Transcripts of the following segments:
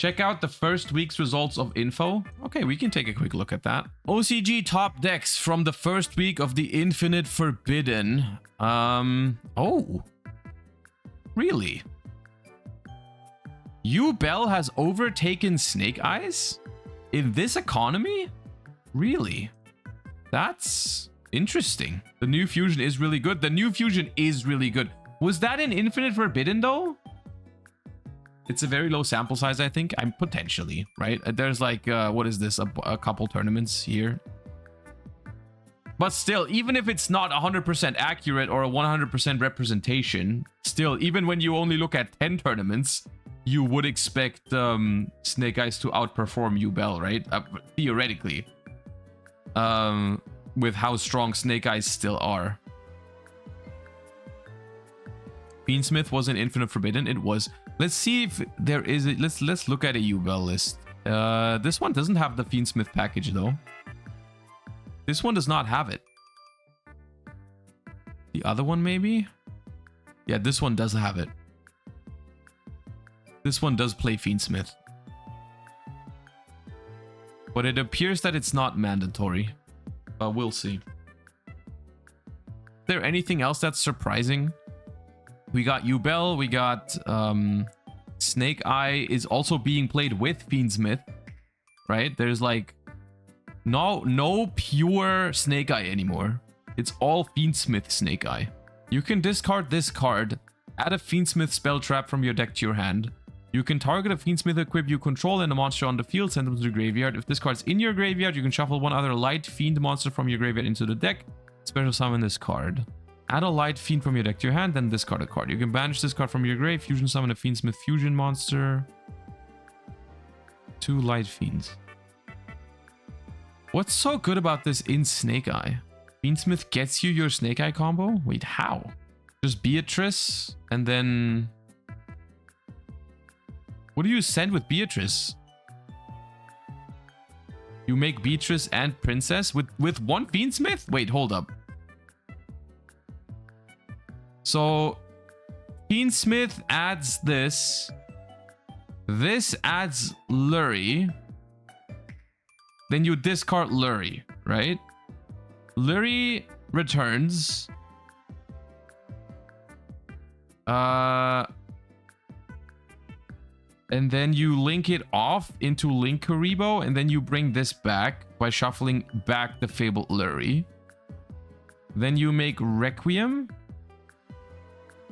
Check out the first week's results of info. Okay, we can take a quick look at that. OCG top decks from the first week of the Infinite Forbidden. Oh. Really? Yubel has overtaken Snake Eyes? In this economy? Really? That's interesting. The new fusion is really good. The new fusion is really good. Was that in Infinite Forbidden though? It's a very low sample size, I think. I'm potentially, right? There's like, what is this? A couple tournaments here. But still, even if it's not 100% accurate or a 100% representation, still, even when you only look at 10 tournaments, you would expect Snake Eyes to outperform Yubel, right? Theoretically. With how strong Snake Eyes still are. Fiend Smith was in Infinite Forbidden. It was. Let's see if there is a... Let's look at a Yubel list. This one doesn't have the Fiend Smith package, though. This one does not have it. The other one, maybe? Yeah, this one does have it. This one does play Fiend Smith. But it appears that it's not mandatory. But we'll see. Is there anything else that's surprising? We got Yubel, we got Snake Eye is also being played with Fiend Smith, right? There's like no pure Snake Eye anymore. It's all Fiend Smith Snake Eye. You can discard this card, add a Fiend Smith spell trap from your deck to your hand. You can target a Fiend Smith equip you control and a monster on the field, send them to the graveyard. If this card's in your graveyard, you can shuffle one other light Fiend monster from your graveyard into the deck. Special summon this card. Add a light Fiend from your deck to your hand, then discard a card. You can banish this card from your grave, fusion summon a Fiend Smith fusion monster. 2 light Fiends. What's so good about this in Snake Eye? Fiend Smith gets you your Snake Eye combo? Wait, how? Just Beatrice, and then... What do you send with Beatrice? You make Beatrice and Princess with one Fiend Smith? Wait, hold up. So, Fiend Smith adds this. This adds Lurie. Then you discard Lurie, right? Lurie returns. And then you link it off into Linkuriboh, and then you bring this back by shuffling back the Fabled Lurie. Then you make Requiem.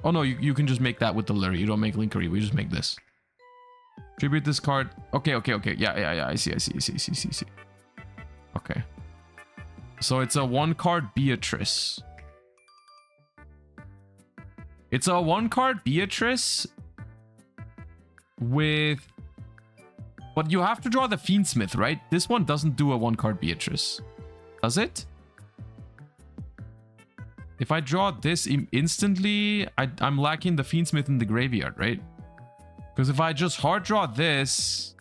Oh no, you can just make that with the Lurie. You don't make Linkuriboh, you just make this. Tribute this card. Okay. Yeah. I see. Okay. So it's a 1-card Beatrice. It's a 1-card Beatrice with... But you have to draw the Fiend Smith, right? This one doesn't do a 1-card Beatrice. Does it? If I draw this instantly, I'm lacking the Fiend Smith in the graveyard, right? Because if I just hard draw this,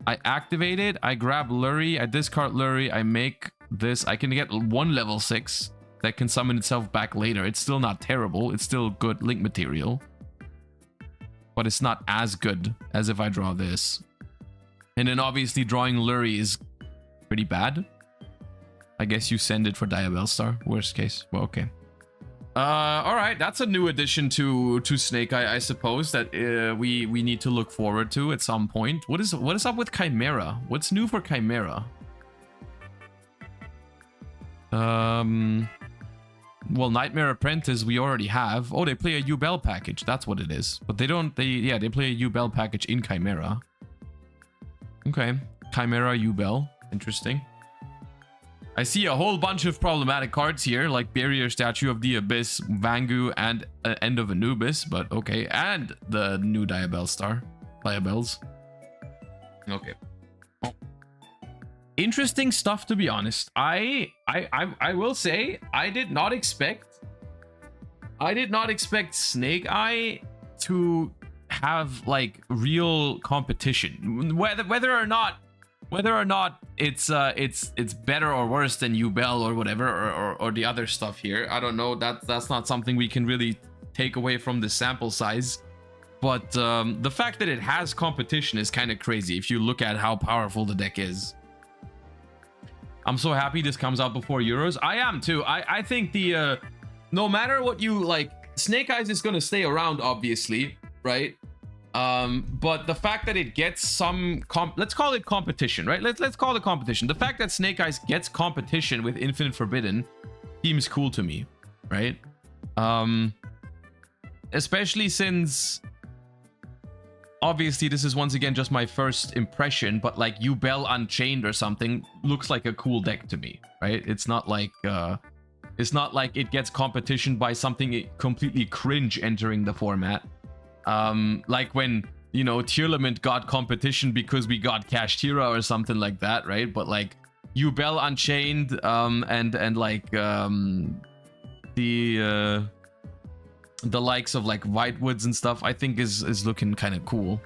I activate it, I grab Lurie, I discard Lurie, I make this. I can get 1 level 6 that can summon itself back later. It's still not terrible. It's still good link material. But it's not as good as if I draw this. And then obviously drawing Lurie is pretty bad. I guess you send it for Diabell Star. Worst case. Well, okay. All right, that's a new addition to Snake Eye, I suppose, that we need to look forward to at some point. What is up with Chimera? What's new for Chimera? Well, Nightmare Apprentice we already have. Oh, they play a Yubel package. That's what it is. But they don't. They play a Yubel package in Chimera. Okay, Chimera Yubel. Interesting. I see a whole bunch of problematic cards here, like Barrier Statue of the Abyss, Vangu, and End of Anubis, but okay. And the new Diabell Star. Diabells. Okay. Interesting stuff, to be honest. I will say, I did not expect Snake Eye to have, like, real competition. Whether or not it's better or worse than Yubel or whatever, or the other stuff here, I don't know. That's not something we can really take away from the sample size. But the fact that it has competition is kind of crazy if you look at how powerful the deck is. I'm so happy this comes out before Euros. I am too. I think the no matter what you like, Snake Eyes is going to stay around, obviously, right? But the fact that it gets some let's call it competition, right? Let's call it competition. The fact that Snake Eyes gets competition with Infinite Forbidden seems cool to me, right? Especially since obviously this is once again just my first impression, but like Yubel Unchained or something looks like a cool deck to me, right? It's not like it gets competition by something completely cringe entering the format. Like when, you know, Tearlament got competition because we got Kashtira or something like that, right? But like Yubel Unchained and like the likes of like Whitewoods and stuff, I think is looking kind of cool.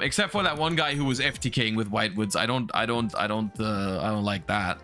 Except for that one guy who was FTKing with Whitewoods. I don't like that.